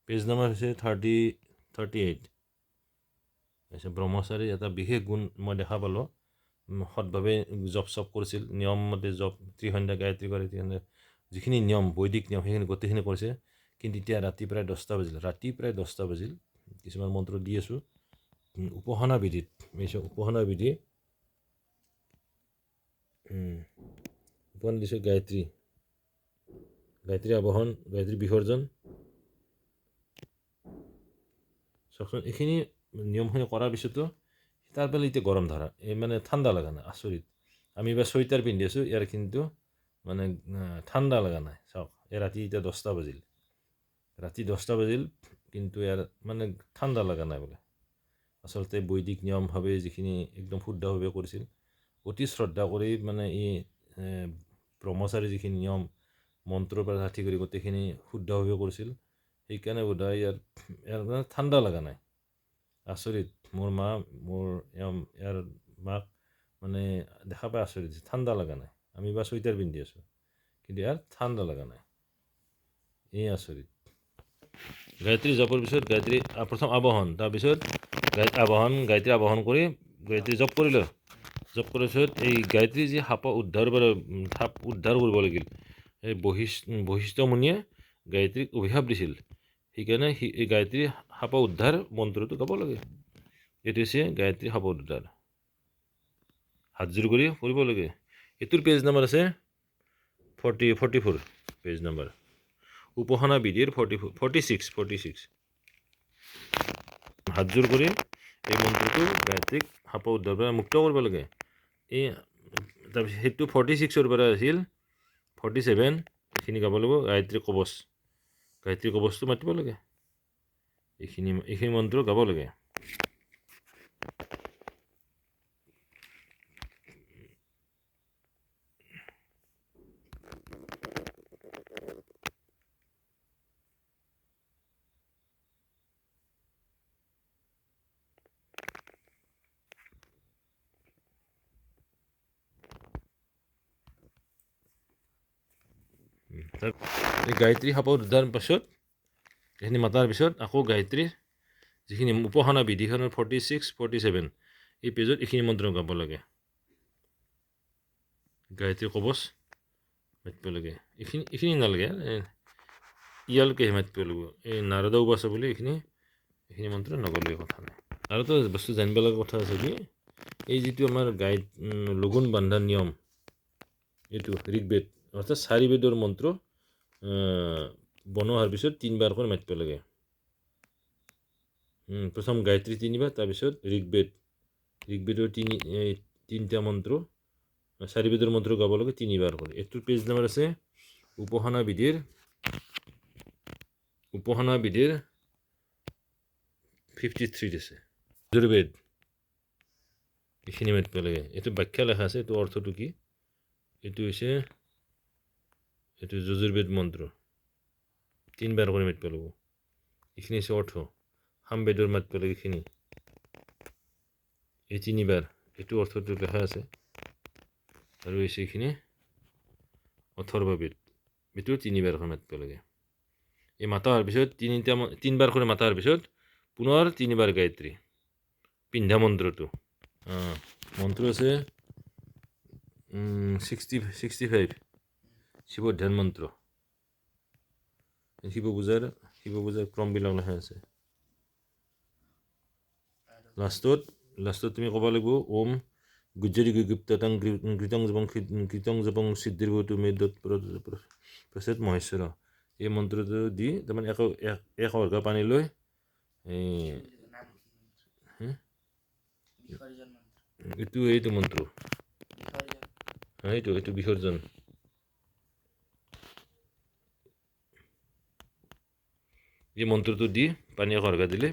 Page number হৈছে 38। ব্ৰহ্মচাৰী এটা বিশেষ গুণ মই দেখা পালোঁ, সৎভাৱে জপ চপ কৰিছিল, নিয়মমতে জপ, ত্ৰিসন্ধ্যা গায়ত্ৰী কৰে, ত্ৰিসন্ধ্যা যিখিনি নিয়ম বৈদিক নিয়ম সেইখিনি গোটেইখিনি কৰিছে। কিন্তু এতিয়া ৰাতি প্ৰায় 10টা বাজিল, কিছুমান মন্ত্ৰ দি আছোঁ। উপাসনা বিধিত উপাসনা বিধি উপাসনা দিছোঁ গায়ত্ৰী আবাহন, গায়ত্ৰী বিসৰ্জন। চাওকচোন, এইখিনি নিয়মখিনি কৰাৰ পিছতো তাৰ পেলাই এতিয়া গৰম ধৰা, এই মানে ঠাণ্ডা লগা নাই, আচৰিত। আমি এইবাৰ চুৱেটাৰ পিন্ধি আছোঁ, ইয়াৰ কিন্তু মানে ঠাণ্ডা লগা নাই। চাওক, এই ৰাতি এতিয়া 10টা বাজিল, কিন্তু ইয়াৰ মানে ঠাণ্ডা লগা নাই বোলে। আচলতে বৈদিক নিয়মভাৱে যিখিনি একদম শুদ্ধভাৱে কৰিছিল, অতি শ্ৰদ্ধা কৰি মানে এই ব্ৰহ্মচাৰী যিখিনি নিয়ম মন্ত্ৰৰ পৰা ষাঠি কৰি গোটেইখিনি শুদ্ধভাৱে কৰিছিল, সেইকাৰণে বোধহয় ইয়াৰ মানে ঠাণ্ডা লগা নাই। আচৰিত, মোৰ ইয়াৰ মাক মানে দেখা পাই আচৰিত, ঠাণ্ডা লগা নাই। আমি বা চুৱেটাৰ পিন্ধি আছোঁ, কিন্তু ইয়াৰ ঠাণ্ডা লগা নাই, এই আচৰিত। গায়ত্ৰী জপৰ পিছত গায়ত্ৰী প্ৰথম আবাহন, তাৰপিছত গায়ত্ৰী আবাহন কৰি গায়ত্ৰী জপ কৰিলোঁ। জপ কৰাৰ পিছত এই গায়ত্ৰী যি সাপ উদ্ধাৰ কৰিব লাগিল, এই বশিষ্ঠ মুনিয়ে গায়ত্ৰীক অভিশাপ দিছিল। সেইকাৰণে এই গায়ত্ৰী সাপ উদ্ধাৰ মন্ত্ৰটো গাব লাগে। এইটো হৈছে গায়ত্ৰী সাপ উদ্ধাৰ, হাতযোৰ কৰি কৰিব লাগে। এইটোৰ পেজ নম্বৰ আছে 44 পেজ নম্বৰ। উপাসনা বিধিৰ 46। হাতযোৰ কৰি এই মন্ত্ৰটো গায়ত্ৰীক সাপ উদ্ধাৰ পৰা মুক্ত কৰিব লাগে। এই তাৰপিছত সেইটো 46ৰ পৰা আছিল 47, এইখিনি গাব লাগিব। গায়ত্ৰী কবচটো মাতিব লাগে, এইখিনি মন্ত্ৰ গাব লাগে। এই গায়ত্ৰী সাপ উদ্ধাৰ পাছত এইখিনি মাতাৰ পিছত আকৌ গায়ত্ৰীৰ যিখিনি উপাসনা বিধিখনৰ 46, 47 এই পেজত এইখিনি মন্ত্ৰ গাব লাগে। গায়ত্ৰী কবচ মাতিব লাগে, এইখিনি নালাগে, ইয়ালৈকে মাতিব লাগিব। এই নাৰদ উবাচ বুলি এইখিনি মন্ত্ৰ নগ'লেও কথা নাই। আৰু এটা বস্তু জানিব লগা কথা আছে কি, এই যিটো আমাৰ লগুণ বান্ধা নিয়ম, এইটো ঋগ্বেদ অৰ্থাৎ 4 বেদৰ মন্ত্ৰ বনোৱাৰ পিছত 3বাৰকৈ মাতিব লাগে। প্ৰথম গায়ত্ৰী 3বাৰ, তাৰপিছত ঋগ্বেদৰ 3টা মন্ত্ৰ, 4 বেদৰ মন্ত্ৰ গাব লাগে 3বাৰ কৰি। এইটোৰ পেজ নম্বৰ আছে উপাসনা বিধিৰ 53 আছে। যজুৰ্বেদ এইখিনি মাতিব লাগে। এইটো ব্যাখ্যা লেখা আছে, এইটো অৰ্থটো কি, এইটো হৈছে যজুৰ্বেদ মন্ত্ৰ 3বাৰ কৰি মাতিব লাগিব। এইখিনি হৈছে অৰ্থ। সামবেদৰ মাতিব লাগে এইখিনি, এই 3বাৰ, এইটো অৰ্থটো লেখা আছে। আৰু হৈছে এইখিনি অথৰ্ববেদ, এইটো 3বাৰকৈ মাতিব লাগে। এই মাতা হোৱাৰ পিছত 3বাৰ কৰি মাতা হোৱাৰ পিছত পুনৰ 3বাৰ গায়ত্ৰী পিন্ধা মন্ত্ৰটো। মন্ত্ৰ আছে 65 শিৱ ধ্যান মন্ত্ৰ। শিৱ পূজাৰ ক্ৰমবিলাক লেখা আছে। লাষ্টত তুমি ক'ব লাগিব ওম গুজ্জৰি গুপ্তং কৃতং জপং সিদ্ধিৰ্ভূতু মেদত প্ৰসেত মহেশ্বৰ। এই মন্ত্ৰটো দি তাৰমানে এক অৰ্ঘা পানী লৈ এইটো মন্ত্ৰ, এইটো বিসৰ্জন। এই মন্ত্ৰটো দি পানী এক অৰ্ঘা দিলে